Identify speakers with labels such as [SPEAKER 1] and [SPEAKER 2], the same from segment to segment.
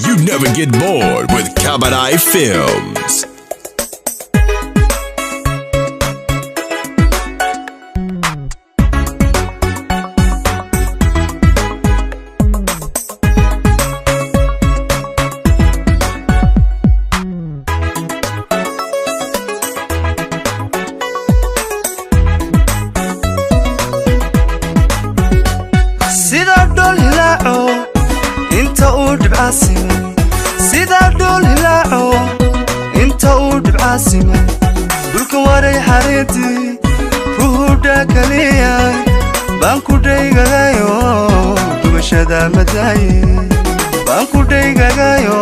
[SPEAKER 1] You never get bored with Cabaret Films.
[SPEAKER 2] sida dul ilaaco inta uu dhibcaasima dhulka waray xareeti ruuda kaliya baan ku dhaygagayo dugashada madaaye baan ku dhaygagayo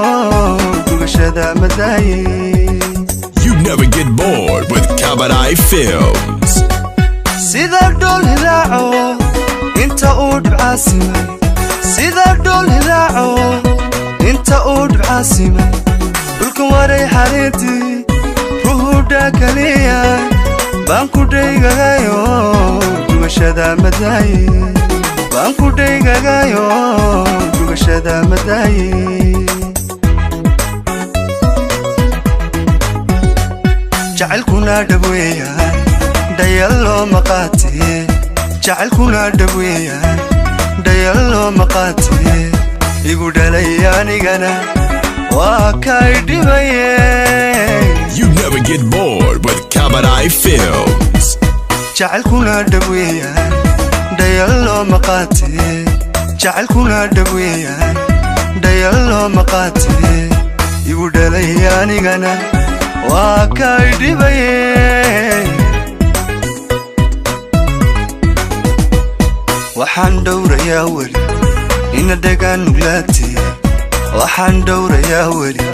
[SPEAKER 2] dugashada madaaye.
[SPEAKER 1] You never get bored with Cabaret Films.
[SPEAKER 2] sida dul ilaaco inta uu dhibcaasima sida dul ilaaco inta uu dhibcaasima dhulka waray xareeti ruuda kaliya baan ku dhaygagayo dugashada madaaye baan ku dhaygagayo dugashada madaaye. jacaylkuna dhaweeyaan dayallo maqaatee jacaylkuna dhaweeyaan dayallo maqaatee igu dhalay anigana waa kay dhibaye.
[SPEAKER 1] You never get bored with Cabaret Films.
[SPEAKER 2] jacaylkuna dhaweeyaan dayallo maqaatee jacaylkuna dhaweeyaan dayallo maqaatee igu dhalay anigana waa kay dhibaye. waxaan dhowrayaa weli ina dhagaan nuglaatee waxaan dhowrayaa weli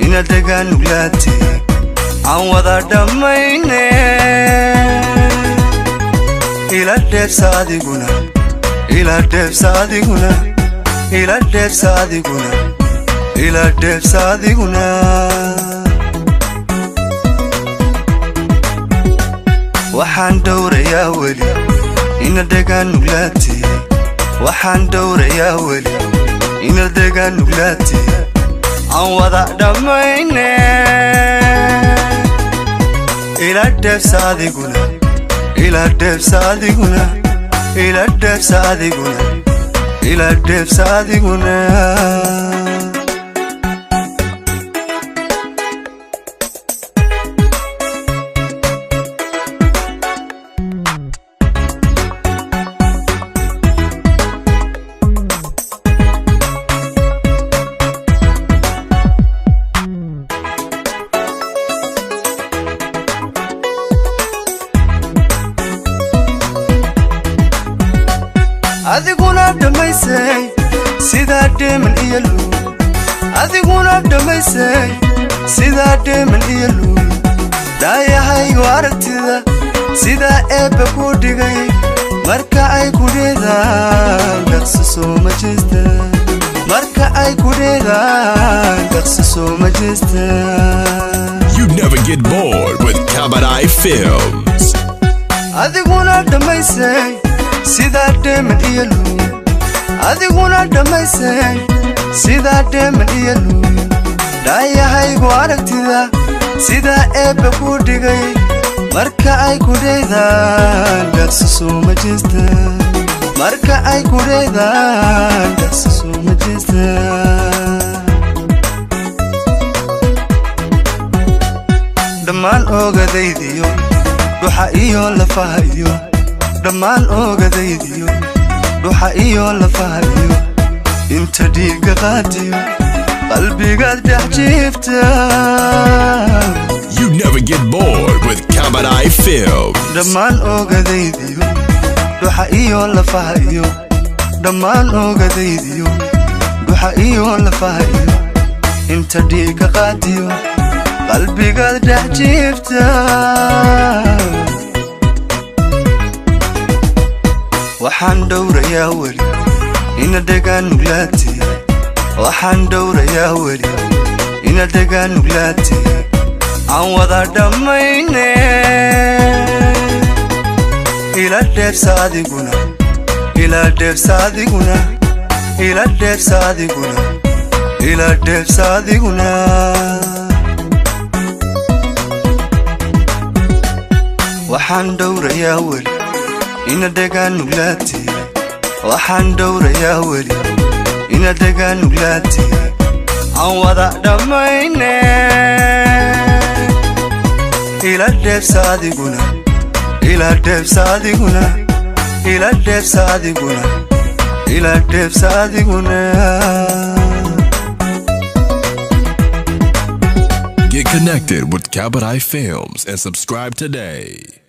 [SPEAKER 2] ina dhagaan nuglaatee aan wada dhammayne ila dheebsa adiguna ila dheebsa adiguna ila dheebsa adiguna ila dheebsa adiguna. waxaan dhowrayaa weli ina dhagaan nuglaatee waxaan dhowrayaa weli ina dhagaan nuglaatee aan wada dhammayne ila dheebsa adiguna ila dheebsa adiguna ila dheebsa adiguna ila dheebsa adiguna. adiguna dhamaysay sida dheeman iyo luul adiguna dhamaysay sida dheeman iyo luul daayahaygu aragtida sida eebba ku dhigay marka ay ku dheedaan dhaqsi soo ma jeesta marka ay ku dheedaan dhaqsi soo ma jeesta.
[SPEAKER 1] You never get bored with Cabaret Films.
[SPEAKER 2] adiguna dhamaysay sida dheeman iyo luul adiguna dhamaysay sida dheeman iyo luul daayahaygu aragtida sida eebba ku dhigay marka ay ku dheedaan dhaqsi soo ma jeesta marka ay ku dheedaan dhaqsi soo ma jeesta. dhammaan oogadaydiyo dhuxa iyo lafaha iyo dhammaan oogadaydiyo dhuxa iyo lafaha iyo inta dhiigga qaadiyo qalbigaad dhex jiifta.
[SPEAKER 1] You never get bored with Cabaret Films.
[SPEAKER 2] dhammaan oogadaydiyo dhuxa iyo lafaha iyo dhammaan oogadaydiyo dhuxa iyo lafaha iyo inta dhiigga qaadiyo qalbigaad dhex jiifta. waxaan dhowrayaa weli ina dhagaan nuglaatee waxaan dhowrayaa weli ina dhagaan nuglaatee aan wada dhammayne ila dheebsa adiguna ila dheebsa adiguna ila dheebsa adiguna ila dheebsa adiguna waxaan dhowrayaa weli ina dhagaan nuglaati waxaan dhowrayaa weli ina dhagaan nuglaati aan wada dhammayne ila dheebsa adiguna ila dheebsa adiguna ila dheebsa adiguna ila dheebsa adiguna.
[SPEAKER 1] Get connected with Kabadai Films and subscribe today.